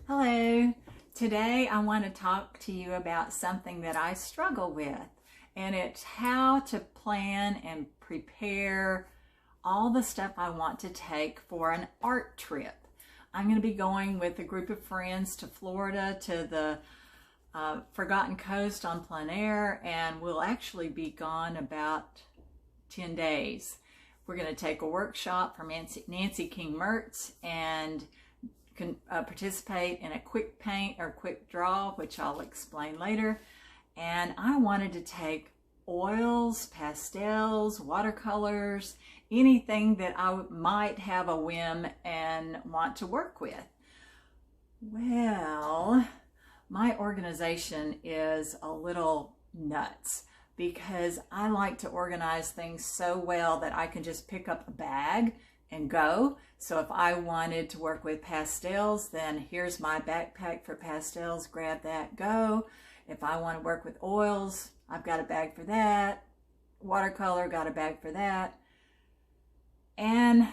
Hello. Today I want to talk to you about something that I struggle with, and it's how to plan and prepare all the stuff I want to take for an art trip. I'm going to be going with a group of friends to Florida, to the Forgotten Coast on plein air, and we'll actually be gone about 10 days. We're going to take a workshop from Nancy King Mertz and can participate in a quick paint or quick draw, which I'll explain later. And I wanted to take oils, pastels, watercolors, anything that I might have a whim and want to work with. Well, my organization is a little nuts because I like to organize things so well that I can just pick up a bag and go. So if I wanted to work with pastels, then here's my backpack for pastels, grab that, go. If I want to work with oils, I've got a bag for that. Watercolor, got a bag for that. And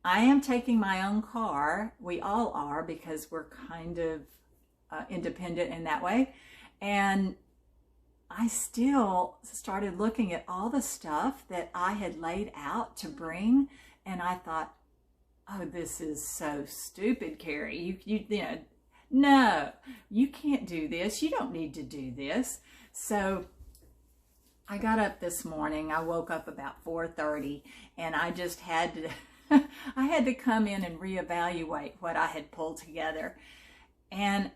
I am taking my own car. We all are, because we're kind of independent in that way. And I still started looking at all the stuff that I had laid out to bring, and I thought, oh, this is so stupid, Kari. You know, no, you can't do this. You don't need to do this. So I got up this morning. I woke up about 4:30, and I just had to, I had to come in and reevaluate what I had pulled together. And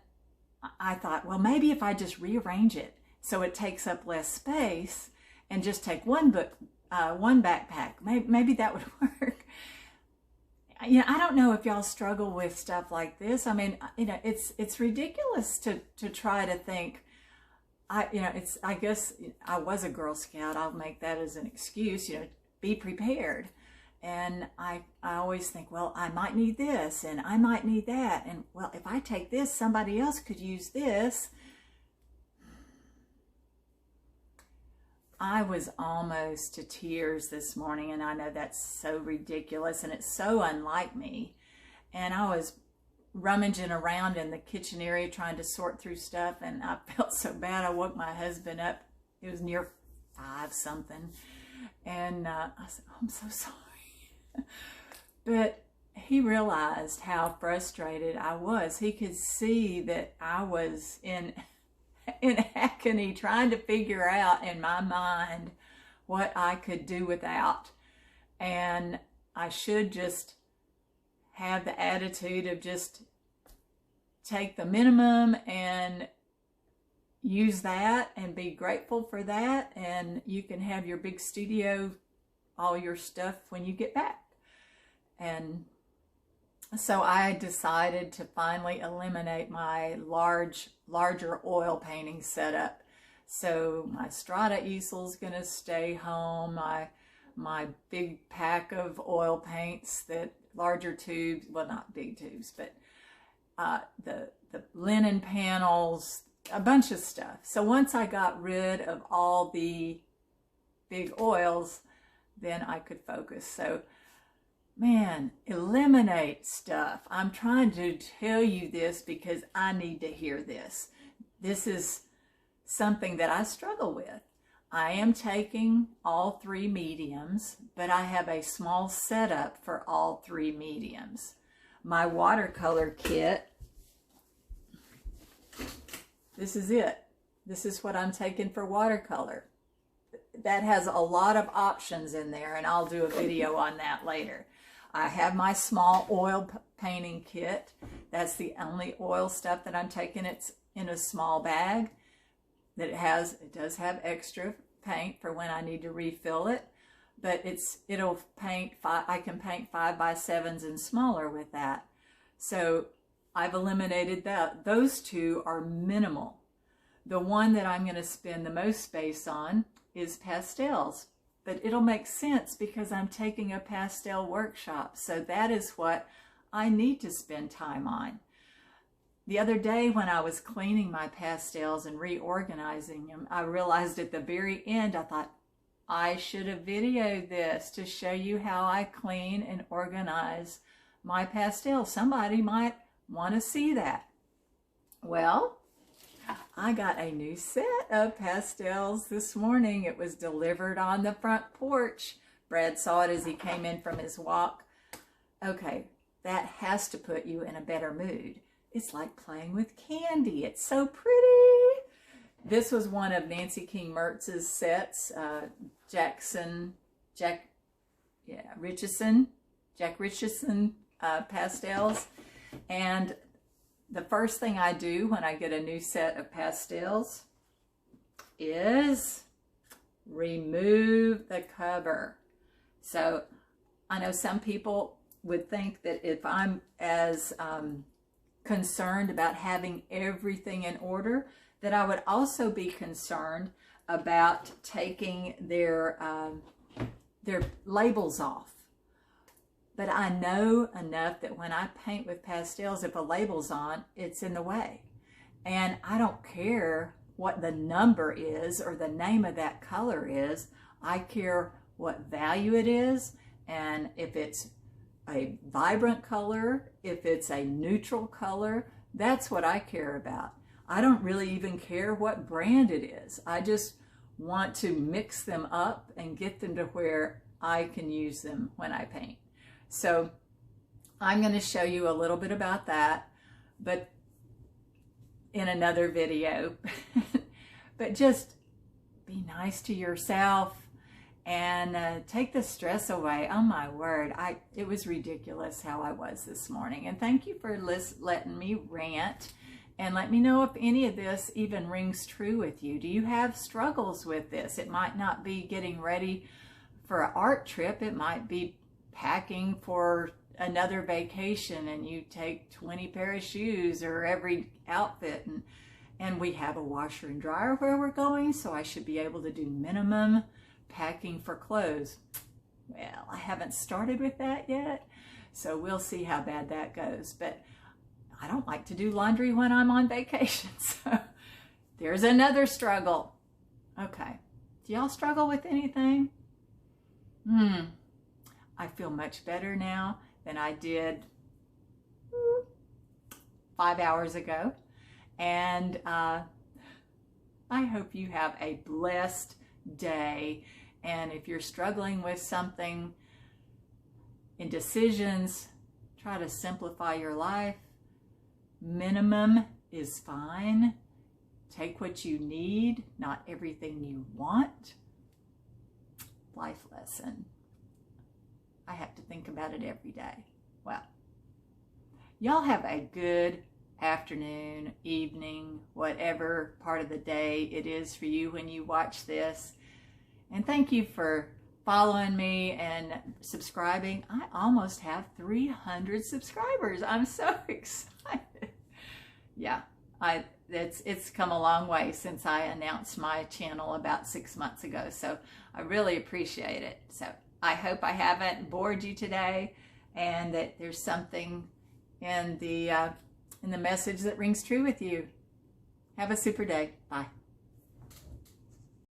I thought, well, maybe if I just rearrange it so it takes up less space and just take one backpack, maybe that would work. You know, I don't know if y'all struggle with stuff like this. I mean, you know, it's ridiculous to try to think. I guess I was a Girl Scout. I'll make that as an excuse. You know, be prepared. And I always think, well, I might need this and I might need that. And well, if I take this, somebody else could use this. I was almost to tears this morning, and I know that's so ridiculous and it's so unlike me. And I was rummaging around in the kitchen area trying to sort through stuff, and I felt so bad. I woke my husband up. It was near 5 something, and I said, oh, I'm so sorry. But he realized how frustrated I was. He could see that I was in agony trying to figure out in my mind what I could do without. And I should just have the attitude of just take the minimum and use that and be grateful for that, and you can have your big studio, all your stuff when you get back. And so I decided to finally eliminate my larger oil painting setup. So my Strata easel's gonna stay home. My big pack of oil paints, that larger tubes, well, not big tubes, but the linen panels, a bunch of stuff. So once I got rid of all the big oils, then I could focus. So man, eliminate stuff. I'm trying to tell you this because I need to hear this. This is something that I struggle with. I am taking all 3 mediums, but I have a small setup for all 3 mediums. My watercolor kit, this is it. This is what I'm taking for watercolor. That has a lot of options in there, and I'll do a video on that later. I have my small oil painting kit. That's the only oil stuff that I'm taking. It's in a small bag that it does have extra paint for when I need to refill it, but it'll paint I can paint 5x7s and smaller with that. So I've eliminated that. Those 2 are minimal. The one that I'm going to spend the most space on is pastels. But it'll make sense because I'm taking a pastel workshop. So that is what I need to spend time on. The other day when I was cleaning my pastels and reorganizing them, I realized at the very end, I thought, I should have videoed this to show you how I clean and organize my pastels. Somebody might want to see that. Well, I got a new set of pastels this morning. It was delivered on the front porch. Brad saw it as he came in from his walk. Okay, that has to put you in a better mood. It's like playing with candy. It's so pretty. This was one of Nancy King Mertz's sets, Jack Richardson pastels. And the first thing I do when I get a new set of pastels is remove the cover. So I know some people would think that if I'm as concerned about having everything in order, that I would also be concerned about taking their labels off. But I know enough that when I paint with pastels, if a label's on, it's in the way. And I don't care what the number is or the name of that color is. I care what value it is, and if it's a vibrant color, if it's a neutral color, that's what I care about. I don't really even care what brand it is. I just want to mix them up and get them to where I can use them when I paint. So I'm going to show you a little bit about that, but in another video. But just be nice to yourself and take the stress away. Oh my word, it was ridiculous how I was this morning. And thank you for letting me rant, and let me know if any of this even rings true with you. Do you have struggles with this? It might not be getting ready for an art trip. It might be packing for another vacation and you take 20 pair of shoes or every outfit, and we have a washer and dryer where we're going, so I should be able to do minimum packing for clothes. Well, I haven't started with that yet, so we'll see how bad that goes. But I don't like to do laundry when I'm on vacation, so there's another struggle. Okay, do y'all struggle with anything? I feel much better now than I did 5 hours ago. And I hope you have a blessed day. And if you're struggling with something in decisions, try to simplify your life. Minimum is fine. Take what you need, not everything you want. Life lesson. I have to think about it every day. Well, y'all have a good afternoon, evening, whatever part of the day it is for you when you watch this. And thank you for following me and subscribing. I almost have 300 subscribers. I'm so excited. Yeah, it's come a long way since I announced my channel about 6 months ago. So I really appreciate it. So I hope I haven't bored you today, and that there's something in the message that rings true with you. Have a super day. Bye.